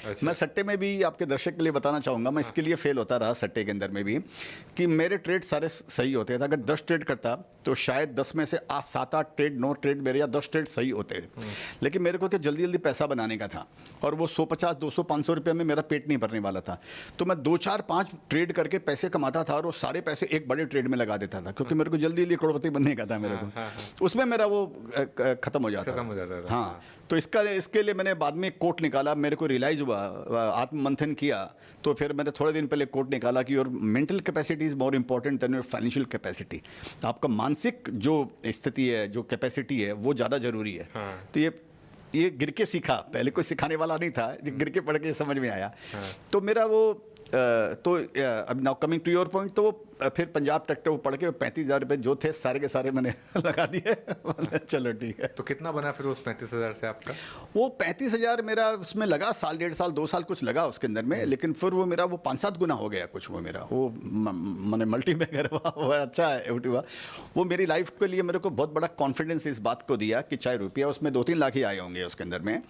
अच्छा। मैं सट्टे में भी आपके दर्शक के लिए बताना चाहूँगा, मैं इसके लिए फेल होता रहा सट्टे के अंदर में भी, कि मेरे ट्रेड सारे सही होते थे। अगर 10 ट्रेड करता तो शायद 10 में से 7-8 ट्रेड 9 ट्रेड मेरे या 10 ट्रेड सही होते थे। लेकिन मेरे को क्या जल्दी जल्दी पैसा बनाने का था, और वो 150 200 500 रुपये में मेरा पेट नहीं भरने वाला था। तो मैं 2 4 5 ट्रेड करके पैसे कमाता था, और वो सारे पैसे एक बड़े ट्रेड में लगा देता था, क्योंकि मेरे को जल्दी जल्दी करोड़पति बनने का था मेरे को। उसमें मेरा वो खत्म हो जाता था। हाँ, तो इसके लिए मैंने बाद में कोट निकाला। मेरे को रियलाइज हुआ, आत्ममंथन किया, तो फिर मैंने थोड़े दिन पहले कोट निकाला कि your mental capacity is more important than your financial capacity. आपका मानसिक जो स्थिति है, जो कैपेसिटी है, वो ज़्यादा ज़रूरी है। तो ये गिर के सीखा, पहले कोई सिखाने वाला नहीं था, गिर के पढ़ के समझ में आया। तो मेरा वो अब now coming to your point, तो फिर पंजाब ट्रैक्टर वो पढ़ के 35,000 रुपये जो थे सारे के सारे मैंने लगा दिए। चलो ठीक है। तो कितना बना फिर उस 35,000 से आपका? वो 35,000 मेरा उसमें लगा, साल 1.5 साल 2 साल कुछ लगा उसके अंदर में, लेकिन फिर वो मेरा वो 5-7 गुना हो गया कुछ। वो मेरा वो मैंने मल्टी बैगर वो अच्छा है हुआ। वो मेरी लाइफ के लिए मेरे को बहुत बड़ा कॉन्फिडेंस इस बात को दिया कि चाहे रुपया उसमें 2-3 लाख ही आए होंगे उसके अंदर में,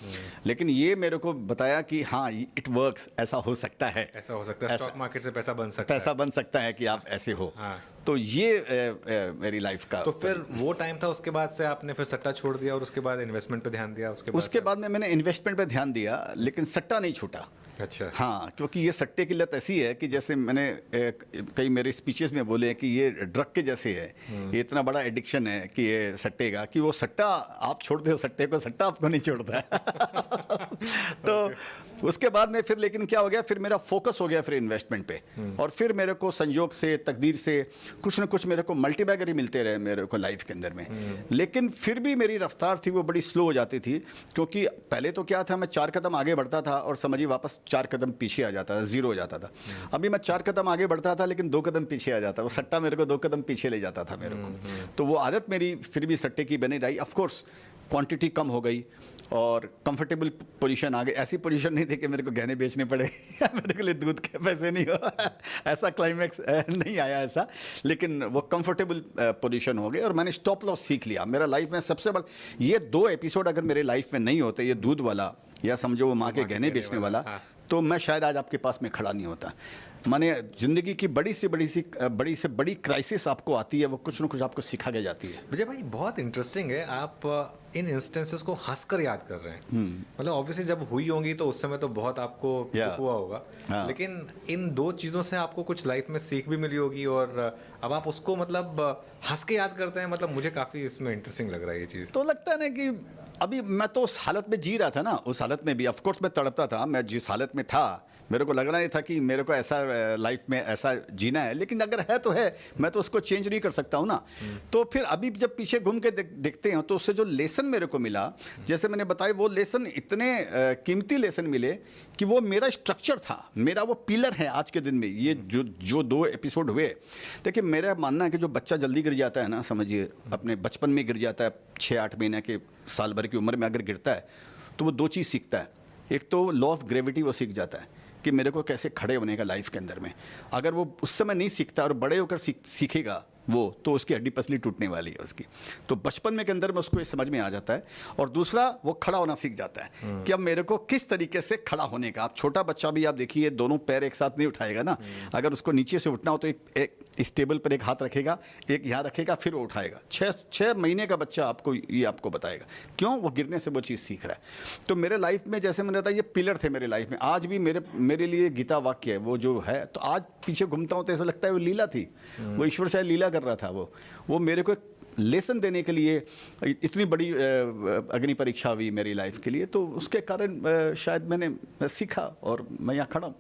लेकिन ये मेरे को बताया कि हाँ इट वर्क्स, ऐसा हो सकता है, ऐसा हो सकता है, स्टॉक मार्केट से पैसा बन सकता है, पैसा बन सकता है कि आप ऐसे हो। तो ये मेरी लाइफ का। तो फिर वो टाइम था, उसके बाद से आपने फिर सट्टा छोड़ दिया और उसके बाद इन्वेस्टमेंट पे ध्यान दिया? उसके बाद में मैंने इन्वेस्टमेंट पे ध्यान दिया, लेकिन सट्टा नहीं छूटा। अच्छा। हाँ, क्योंकि ये सट्टे की लत ऐसी है कि जैसे मैंने कई मेरे स्पीचेस में बोले हैं कि ये ड्रग के जैसे है, ये इतना बड़ा एडिक्शन है कि ये सट्टे का, कि वो सट्टा आप छोड़ते हो सट्टे को, सट्टा आपको नहीं छोड़ता है। तो उसके बाद में फिर लेकिन क्या हो गया, फिर मेरा फोकस हो गया फिर इन्वेस्टमेंट पे, और फिर मेरे को संयोग से, तकदीर से कुछ ना कुछ मेरे को मल्टीबैगर ही मिलते रहे मेरे को लाइफ के अंदर में। लेकिन फिर भी मेरी रफ्तार थी वो बड़ी स्लो हो जाती थी, क्योंकि पहले तो क्या था, मैं 4 कदम आगे बढ़ता था और समझिए वापस 4 कदम पीछे आ जाता था, जीरो हो जाता था। अभी मैं 4 कदम आगे बढ़ता था लेकिन 2 कदम पीछे आ जाता, वो सट्टा मेरे को 2 कदम पीछे ले जाता था मेरे को। तो वो आदत मेरी फिर भी सट्टे की बनी रही। ऑफकोर्स क्वांटिटी कम हो गई और कंफर्टेबल पोजीशन आ गई। ऐसी पोजीशन नहीं थी कि मेरे को गहने बेचने पड़े या मेरे के लिए दूध के पैसे नहीं हो, ऐसा क्लाइमैक्स नहीं आया ऐसा, लेकिन वो कंफर्टेबल पोजीशन हो गई और मैंने स्टॉप लॉस सीख लिया। मेरा लाइफ में सबसे बड़ा ये 2 एपिसोड अगर मेरे लाइफ में नहीं होते, ये दूध वाला या समझो वो माँ के गहने बेचने वाला, तो मैं शायद आज आपके पास में खड़ा नहीं होता। माने ज़िंदगी की बड़ी से बड़ी क्राइसिस आपको आती है, वो कुछ ना कुछ आपको सिखा के जाती है। विजय भाई, बहुत इंटरेस्टिंग है, आप इन इंस्टेंसेस को हंसकर याद कर रहे हैं। मतलब ऑब्वियसली जब हुई होंगी तो उस समय तो बहुत आपको दुख हुआ होगा, लेकिन इन 2 चीज़ों से आपको कुछ लाइफ में सीख भी मिली होगी, और अब आप उसको मतलब हंस के याद करते हैं। मतलब मुझे काफ़ी इसमें इंटरेस्टिंग लग रहा है ये चीज़। तो लगता है ना कि अभी मैं तो उस हालत में जी रहा था ना, उस हालत में भी ऑफकोर्स मैं तड़पता था। मैं जिस हालत में था मेरे को लग रहा नहीं था कि मेरे को ऐसा लाइफ में ऐसा जीना है, लेकिन अगर है तो है, मैं तो उसको चेंज नहीं कर सकता हूँ ना। तो फिर अभी जब पीछे घूम के देखते हैं तो उससे जो लेसन मेरे को मिला, जैसे मैंने बताया, वो लेसन इतने कीमती लेसन मिले कि वो मेरा स्ट्रक्चर था, मेरा वो पिलर है आज के दिन में। ये जो 2 एपिसोड हुए, देखिए मेरा मानना है कि जो बच्चा जल्दी गिर जाता है ना, समझिए अपने बचपन में गिर जाता है, 6-8 महीने के साल भर की उम्र में अगर गिरता है तो वो 2 चीज़ सीखता है। एक तो लॉ ऑफ ग्रेविटी वो सीख जाता है कि मेरे को कैसे खड़े होने का लाइफ के अंदर में। अगर वो उस समय नहीं सीखता और बड़े होकर सीखेगा वो, तो उसकी हड्डी पसली टूटने वाली है उसकी। तो बचपन में के अंदर में उसको ये समझ में आ जाता है। और दूसरा, वो खड़ा होना सीख जाता है कि अब मेरे को किस तरीके से खड़ा होने का। आप छोटा बच्चा भी आप देखिए, दोनों पैर एक साथ नहीं उठाएगा ना। अगर उसको नीचे से उठना हो तो एक इस टेबल पर एक हाथ रखेगा, एक यहाँ रखेगा, फिर वो उठाएगा। 6 महीने का बच्चा आपको बताएगा, क्यों? वो गिरने से वो चीज़ सीख रहा है। तो मेरे लाइफ में जैसे मैंने बताया, ये पिलर थे मेरे लाइफ में। आज भी मेरे लिए गीता वाक्य है वो जो है। तो आज पीछे घूमता हूँ तो ऐसा लगता है वो लीला थी, वो ईश्वर शायद लीला कर रहा था। वो मेरे को एक लेसन देने के लिए इतनी बड़ी अग्नि परीक्षा हुई मेरी लाइफ के लिए, तो उसके कारण शायद मैंने सीखा और मैं यहाँ खड़ा हूँ।